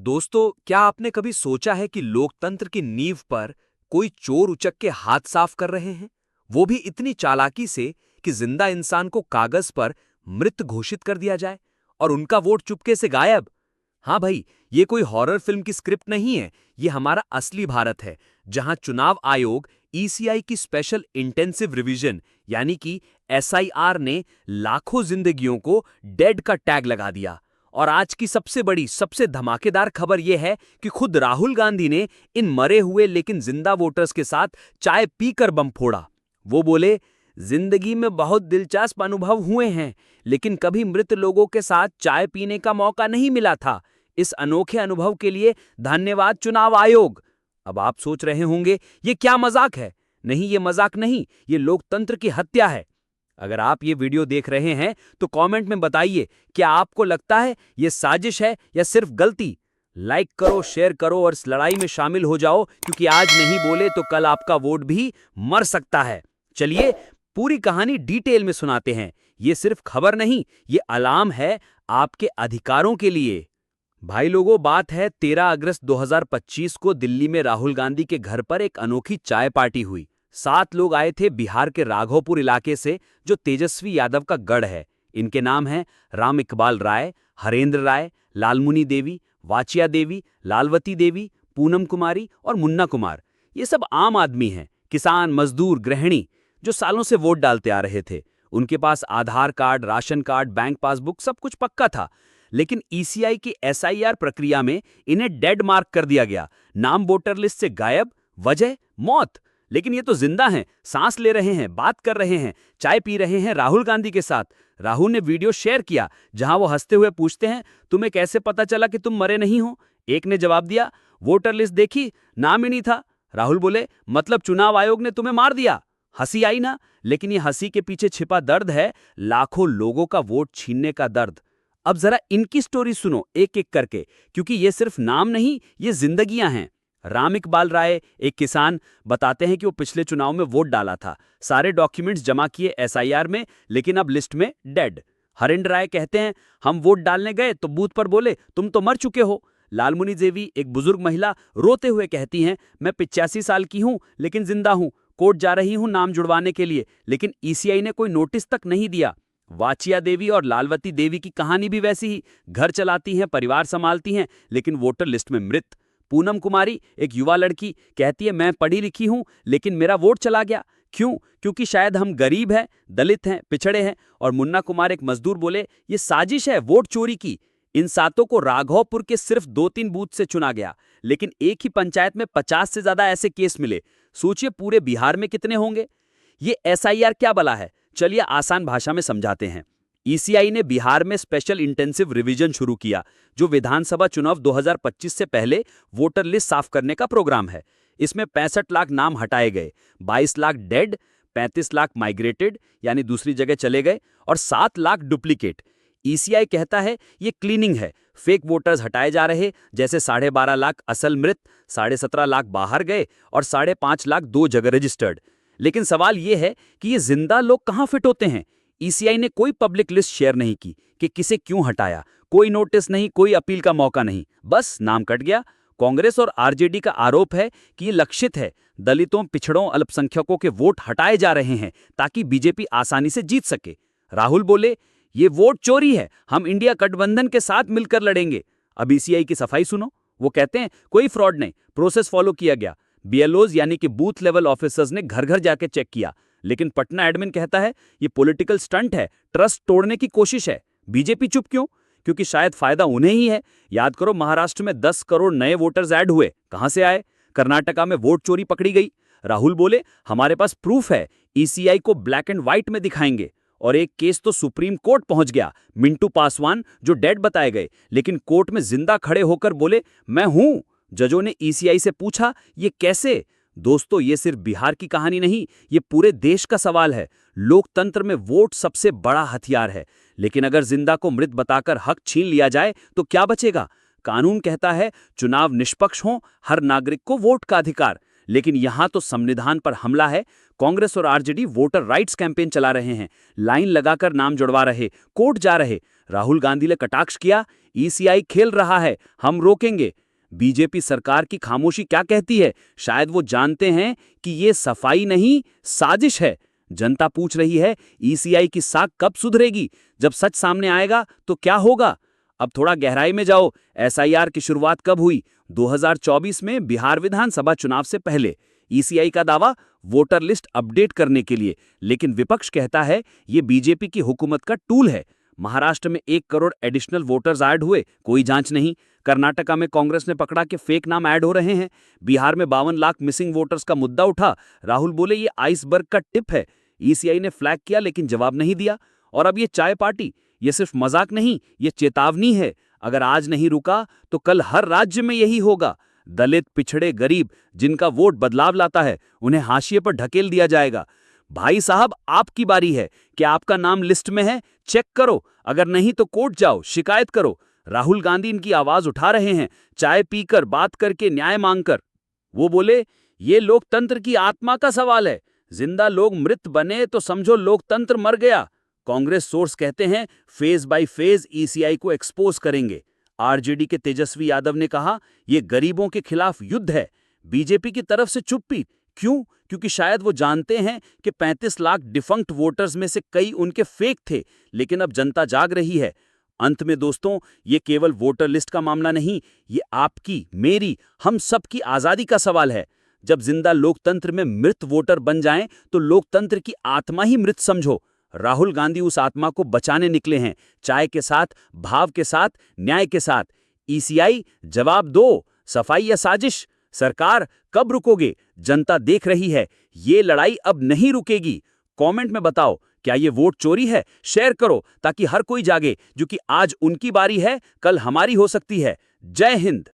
दोस्तों, क्या आपने कभी सोचा है कि लोकतंत्र की नींव पर कोई चोर उचक के हाथ साफ कर रहे हैं? वो भी इतनी चालाकी से कि जिंदा इंसान को कागज पर मृत घोषित कर दिया जाए और उनका वोट चुपके से गायब। हाँ भाई, ये कोई हॉरर फिल्म की स्क्रिप्ट नहीं है, ये हमारा असली भारत है, जहां चुनाव आयोग ईसीआई की स्पेशल इंटेंसिव रिवीजन यानी कि एसआईआर ने लाखों जिंदगियों को डेड का टैग लगा दिया। और आज की सबसे बड़ी, सबसे धमाकेदार खबर यह है कि खुद राहुल गांधी ने इन मरे हुए लेकिन जिंदा वोटर्स के साथ चाय पीकर बम फोड़ा। वो बोले, जिंदगी में बहुत दिलचस्प अनुभव हुए हैं, लेकिन कभी मृत लोगों के साथ चाय पीने का मौका नहीं मिला था। इस अनोखे अनुभव के लिए धन्यवाद चुनाव आयोग। अब आप सोच रहे होंगे, ये क्या मजाक है? नहीं, ये मजाक नहीं, ये लोकतंत्र की हत्या है। अगर आप ये वीडियो देख रहे हैं तो कमेंट में बताइए, क्या आपको लगता है ये साजिश है या सिर्फ गलती? लाइक करो, शेयर करो और इस लड़ाई में शामिल हो जाओ, क्योंकि आज नहीं बोले तो कल आपका वोट भी मर सकता है। चलिए पूरी कहानी डिटेल में सुनाते हैं। ये सिर्फ खबर नहीं, ये अलार्म है आपके अधिकारों के लिए। भाई लोगों, बात है 13 अगस्त 2025 को दिल्ली में राहुल गांधी के घर पर एक अनोखी चाय पार्टी हुई। 7 लोग आए थे बिहार के राघोपुर इलाके से, जो तेजस्वी यादव का गढ़ है। इनके नाम हैं राम इकबाल राय, हरेंद्र राय, लालमुनी देवी, वाचिया देवी, लालवती देवी, पूनम कुमारी और मुन्ना कुमार। ये सब आम आदमी हैं, किसान, मजदूर, गृहिणी, जो सालों से वोट डालते आ रहे थे। उनके पास Aadhaar card, ration card, bank passbook, सब कुछ पक्का था। लेकिन ईसीआई की एसआईआर प्रक्रिया में इन्हें डेड मार्क कर दिया गया, नाम वोटर लिस्ट से गायब, वजह मौत। लेकिन ये तो जिंदा हैं, सांस ले रहे हैं, बात कर रहे हैं, चाय पी रहे हैं राहुल गांधी के साथ। राहुल ने वीडियो शेयर किया जहां वो हंसते हुए पूछते हैं, तुम्हें कैसे पता चला कि तुम मरे नहीं हो? एक ने जवाब दिया, वोटर लिस्ट देखी, नाम ही नहीं था। राहुल बोले, मतलब चुनाव आयोग ने तुम्हें मार दिया? हंसी आई ना? लेकिन ये हंसी के पीछे छिपा दर्द है, लाखों लोगों का वोट छीनने का दर्द। अब जरा इनकी स्टोरी सुनो एक एक करके, क्योंकि ये सिर्फ नाम नहीं, ये जिंदगियां हैं। राम इकबाल राय, एक किसान, बताते हैं कि वो पिछले चुनाव में वोट डाला था, सारे डॉक्यूमेंट्स जमा किए एसआईआर में, लेकिन अब लिस्ट में डेड। हरेंद्र राय कहते हैं, हम वोट डालने गए तो बूथ पर बोले, तुम तो मर चुके हो। लालमुनी देवी, एक बुजुर्ग महिला, रोते हुए कहती हैं, मैं 85 साल की हूं लेकिन जिंदा हूं, कोर्ट जा रही हूं नाम जुड़वाने के लिए, लेकिन ईसीआई ने कोई नोटिस तक नहीं दिया। वाचिया देवी और लालवती देवी की कहानी भी वैसी ही, घर चलाती हैं, परिवार संभालती हैं, लेकिन वोटर लिस्ट में मृत। पूनम कुमारी, एक युवा लड़की, कहती है, मैं पढ़ी लिखी हूं लेकिन मेरा वोट चला गया। क्यों? क्योंकि शायद हम गरीब हैं, दलित हैं, पिछड़े हैं। और मुन्ना कुमार, एक मजदूर, बोले, ये साजिश है वोट चोरी की। इन सातों को राघौपुर के सिर्फ 2-3 बूथ से चुना गया, लेकिन एक ही पंचायत में 50 से ज्यादा ऐसे केस मिले। सोचिए पूरे बिहार में कितने होंगे। ये एसआईआर क्या बला है? चलिए आसान भाषा में समझाते हैं। ईसीआई ने बिहार में स्पेशल इंटेंसिव रिवीजन शुरू किया, जो विधानसभा चुनाव 2025 से पहले वोटर लिस्ट साफ करने का प्रोग्राम है। इसमें 65 लाख नाम हटाए गए, 22 लाख डेड, 35 लाख माइग्रेटेड यानी दूसरी जगह चले गए, और 7 लाख डुप्लीकेट। ईसीआई कहता है ये क्लीनिंग है, फेक वोटर्स हटाए जा रहे, जैसे 12.5 लाख असल मृत, 17.5 लाख बाहर गए और 5.5 लाख 2 जगह रजिस्टर्ड। लेकिन सवाल यह है कि ये जिंदा लोग कहां फिट होते हैं? ईसीआई ने कोई पब्लिक लिस्ट शेयर नहीं की कि किसे क्यों हटाया, कोई नोटिस नहीं, कोई अपील का मौका नहीं, बस नाम कट गया। कांग्रेस और आरजेडी का आरोप है कि ये लक्षित है, दलितों, पिछड़ों, अल्पसंख्यकों के वोट हटाए जा रहे हैं ताकि बीजेपी आसानी से जीत सके। राहुल बोले, ये वोट चोरी है, हम इंडिया गठबंधन के साथ मिलकर लड़ेंगे। अब ईसीआई की सफाई सुनो। वो कहते हैं, कोई फ्रॉड नहीं, प्रोसेस फॉलो किया गया। बीएलओज यानी कि बूथ लेवल ऑफिसर्स ने घर घर जाके चेक किया। लेकिन पटना एडमिन कहता है ये पॉलिटिकल स्टंट है, ट्रस्ट तोड़ने की कोशिश है। बीजेपी चुप क्यों? क्योंकि शायद फायदा उन्हें ही है। याद करो, महाराष्ट्र में 10 करोड़ नए वोटर्स ऐड हुए, कहां से आए? कर्नाटका में वोट चोरी पकड़ी गई। राहुल बोले, हमारे पास प्रूफ है, ईसीआई को ब्लैक एंड व्हाइट में दिखाएंगे। और एक केस तो सुप्रीम कोर्ट पहुंच गया, मिंटू पासवान, जो डेड बताए गए, लेकिन कोर्ट में जिंदा खड़े होकर बोले, मैं हूं। जजों ने ईसीआई से पूछा, ये कैसे? दोस्तों, ये सिर्फ बिहार की कहानी नहीं, ये पूरे देश का सवाल है। लोकतंत्र में वोट सबसे बड़ा हथियार है, लेकिन अगर जिंदा को मृत बताकर हक छीन लिया जाए तो क्या बचेगा? कानून कहता है चुनाव निष्पक्ष हो, हर नागरिक को वोट का अधिकार, लेकिन यहां तो संविधान पर हमला है। कांग्रेस और आरजेडी वोटर राइट्स कैंपेन चला रहे हैं, लाइन लगाकर नाम जुड़वा रहे, कोर्ट जा रहे। राहुल गांधी ने कटाक्ष किया, ईसीआई खेल रहा है, हम रोकेंगे। बीजेपी सरकार की खामोशी क्या कहती है? शायद वो जानते हैं कि ये सफाई नहीं, साजिश है। जनता पूछ रही है, ईसीआई की साख कब सुधरेगी? जब सच सामने आएगा तो क्या होगा? अब थोड़ा गहराई में जाओ। एसआईआर की शुरुआत कब हुई? 2024 में, बिहार विधानसभा चुनाव से पहले। ईसीआई का दावा, वोटर लिस्ट अपडेट करने के लिए, लेकिन विपक्ष कहता है ये बीजेपी की हुकूमत का टूल है। महाराष्ट्र में 1 करोड़ एडिशनल वोटर्स ऐड हुए, कोई जांच नहीं। कर्नाटका में कांग्रेस ने पकड़ा कि फेक नाम ऐड हो रहे हैं। बिहार में 52 लाख मिसिंग वोटर्स का मुद्दा उठा, राहुल बोले ये आइसबर्ग का टिप है। ईसीआई ने फ्लैग किया लेकिन जवाब नहीं दिया। और अब ये चाय पार्टी, ये सिर्फ मजाक नहीं, ये चेतावनी है। अगर आज नहीं रुका तो कल हर राज्य में यही होगा। दलित, पिछड़े, गरीब, जिनका वोट बदलाव लाता है, उन्हें हाशिए पर ढकेल दिया जाएगा। भाई साहब, आपकी बारी है। क्या आपका नाम लिस्ट में है? चेक करो। अगर नहीं तो कोर्ट जाओ, शिकायत करो। राहुल गांधी इनकी आवाज उठा रहे हैं, चाय पीकर, बात करके, न्याय मांगकर। वो बोले, ये लोकतंत्र की आत्मा का सवाल है। जिंदा लोग मृत बने तो समझो लोकतंत्र मर गया। कांग्रेस सोर्स कहते हैं फेज बाय फेज ईसीआई को एक्सपोज करेंगे। आरजेडी के तेजस्वी यादव ने कहा यह गरीबों के खिलाफ युद्ध है। बीजेपी की तरफ से चुप्पी। क्यों? क्योंकि शायद वो जानते हैं कि 35 लाख डिफंक्ट वोटर्स में से कई उनके फेक थे। लेकिन अब जनता जाग रही है। अंत में दोस्तों, ये केवल वोटर लिस्ट का मामला नहीं, ये आपकी, मेरी, हम सबकी आजादी का सवाल है। जब जिंदा लोकतंत्र में मृत वोटर बन जाएं, तो लोकतंत्र की आत्मा ही मृत समझो। राहुल गांधी उस आत्मा को बचाने निकले हैं, चाय के साथ, भाव के साथ, न्याय के साथ। ईसीआई, जवाब दो, सफाई या साजिश? सरकार, कब रुकोगे? जनता देख रही है, ये लड़ाई अब नहीं रुकेगी। कमेंट में बताओ, क्या ये वोट चोरी है? शेयर करो ताकि हर कोई जागे, जो कि आज उनकी बारी है, कल हमारी हो सकती है। जय हिंद।